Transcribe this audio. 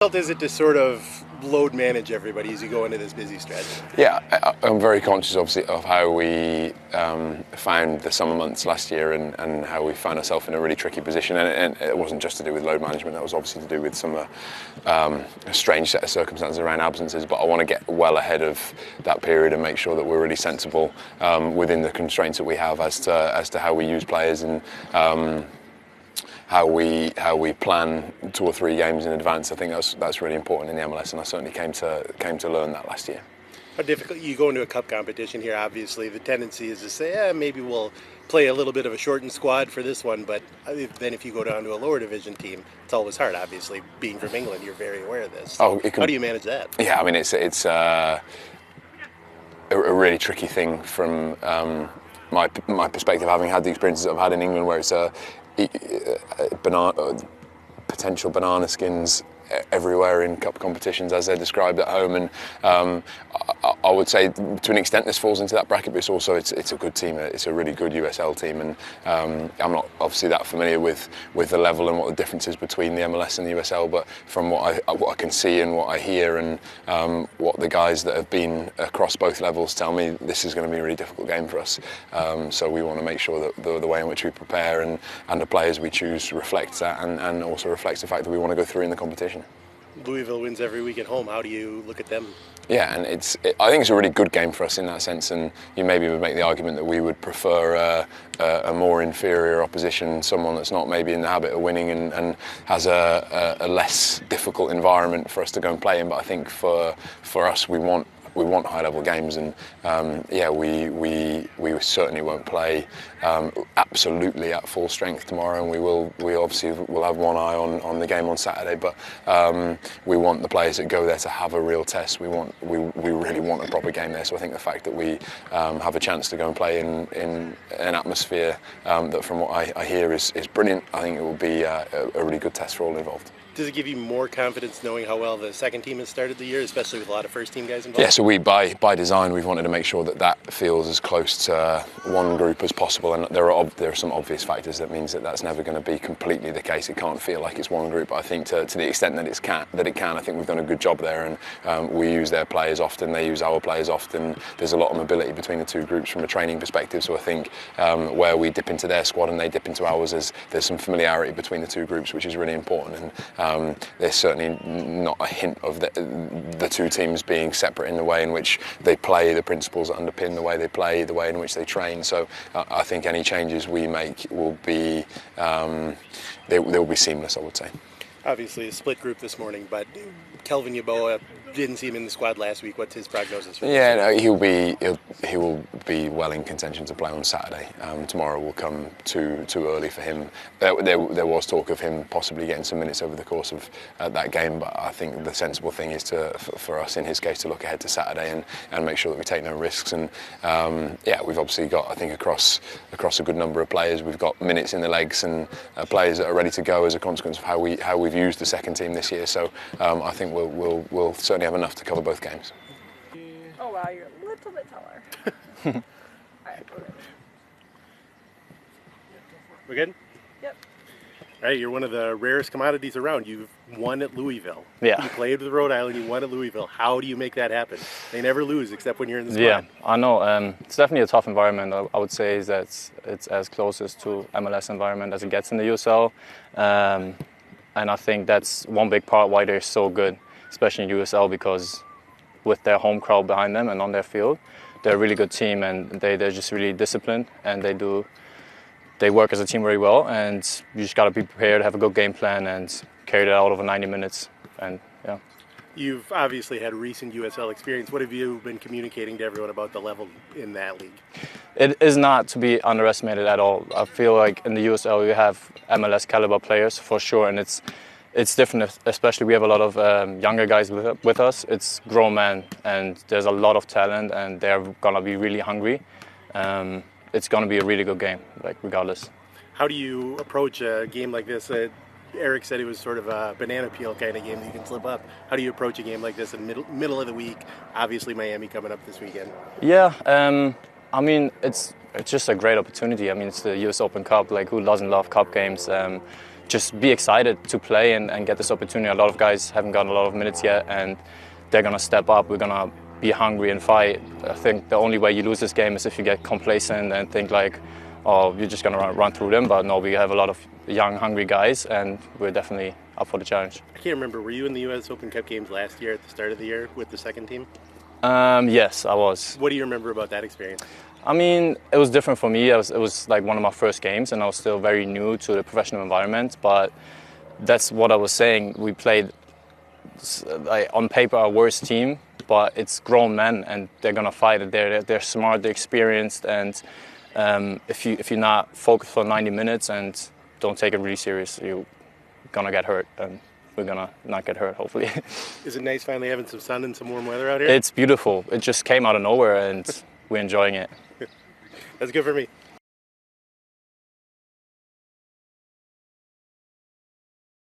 How difficult is it to sort of load manage everybody as you go into this busy stretch? Yeah, I'm very conscious, obviously, of how we found the summer months last year and how we found ourselves in a really tricky position. And it wasn't just to do with load management, that was obviously to do with some a strange set of circumstances around absences. But I want to get well ahead of that period and make sure that we're really sensible within the constraints that we have as to how we use players and how we plan 2 or 3 games in advance. I think that's really important in the MLS, and I certainly came to learn that last year. How difficult, you go into a cup competition here, obviously the tendency is to say, maybe we'll play a little bit of a shortened squad for this one, but then if you go down to a lower division team, it's always hard. Obviously, being from England, you're very aware of this. How do you manage that? Yeah, I mean, it's a really tricky thing from my perspective, having had the experiences that I've had in England, where it's potential banana skins everywhere in cup competitions, as they're described at home, and I would say to an extent this falls into that bracket, but it's a good team. It's a really good USL team, and I'm not obviously that familiar with the level and what the difference is between the MLS and the USL, but from what I can see and what I hear and what the guys that have been across both levels tell me, this is going to be a really difficult game for us. So we want to make sure that the way in which we prepare and the players we choose reflects that, and also reflects the fact that we want to go through in the competition. Louisville wins every week at home. How do you look at them? Yeah, and I think it's a really good game for us in that sense, and you maybe would make the argument that we would prefer a more inferior opposition, someone that's not maybe in the habit of winning and has a less difficult environment for us to go and play in. But I think for us, we want high-level games, and we certainly won't play absolutely at full strength tomorrow, and we obviously will have one eye on the game on Saturday. But we want the players that go there to have a real test. We really want a proper game there. So I think the fact that we have a chance to go and play in an atmosphere that, from what I hear, is brilliant. I think it will be a really good test for all involved. Does it give you more confidence knowing how well the second team has started the year, especially with a lot of first team guys involved? Yeah, so we by design we've wanted to make sure that feels as close to one group as possible, and there are some obvious factors that means that that's never going to be completely the case. It can't feel like it's one group, but I think to the extent that it can, I think we've done a good job there, and we use their players often, they use our players often. There's a lot of mobility between the two groups from a training perspective, so I think where we dip into their squad and they dip into ours, there's some familiarity between the two groups, which is really important. And there's certainly not a hint of the two teams being separate in the way in which they play, the principles that underpin the way they play, the way in which they train. So I think any changes we make will be they will be seamless, I would say. Obviously a split group this morning, but Kelvin Yeboah didn't see him in the squad last week. What's his prognosis for this? No, he will be well in contention to play on Saturday. Tomorrow will come too early for him. There was talk of him possibly getting some minutes over the course of that game, but I think the sensible thing is for us in his case to look ahead to Saturday and make sure that we take no risks. And we've obviously got, I think, across a good number of players, we've got minutes in the legs and players that are ready to go as a consequence of how we've used the second team this year. So I think we'll certainly have enough to cover both games. Oh wow, you're a little bit taller. All right, we're good? Yep. All right, you're one of the rarest commodities around. You've won at Louisville. Yeah. You played with Rhode Island, you won at Louisville. How do you make that happen? They never lose except when you're in the squad. Yeah, I know. It's definitely a tough environment. I would say that it's as closest to MLS environment as it gets in the USL. And I think that's one big part why they're so good, especially in USL, because with their home crowd behind them and on their field, they're a really good team, and they're just really disciplined, and they work as a team very well, and you just got to be prepared, have a good game plan, and carry that out over 90 minutes. And yeah. You've obviously had recent USL experience. What have you been communicating to everyone about the level in that league? It is not to be underestimated at all. I feel like in the USL you have MLS caliber players for sure, and it's different, especially we have a lot of younger guys with us. It's grown men, and there's a lot of talent, and they're going to be really hungry. It's going to be a really good game, regardless. How do you approach a game like this? Eric said it was sort of a banana peel kind of game that you can slip up. How do you approach a game like this in middle of the week? Obviously Miami coming up this weekend. Yeah, I mean, it's just a great opportunity. I mean, it's the US Open Cup. Who doesn't love cup games? just be excited to play and get this opportunity. A lot of guys haven't gotten a lot of minutes yet, and they're going to step up. We're going to be hungry and fight. I think the only way you lose this game is if you get complacent and think like, oh, you're just going to run through them. But no, we have a lot of young, hungry guys, and we're definitely up for the challenge. I can't remember, were you in the U.S. Open Cup games last year at the start of the year with the second team? Yes, I was. What do you remember about that experience? I mean, it was different for me. It was like one of my first games, and I was still very new to the professional environment. But that's what I was saying. We played, like, on paper, our worst team, but it's grown men, and they're gonna fight it. They're smart, they're experienced, and if you're not focused for 90 minutes and don't take it really serious, you're gonna get hurt. And we're gonna not get hurt, hopefully. Is it nice finally having some sun and some warm weather out here? It's beautiful. It just came out of nowhere, and we're enjoying it. That's good for me.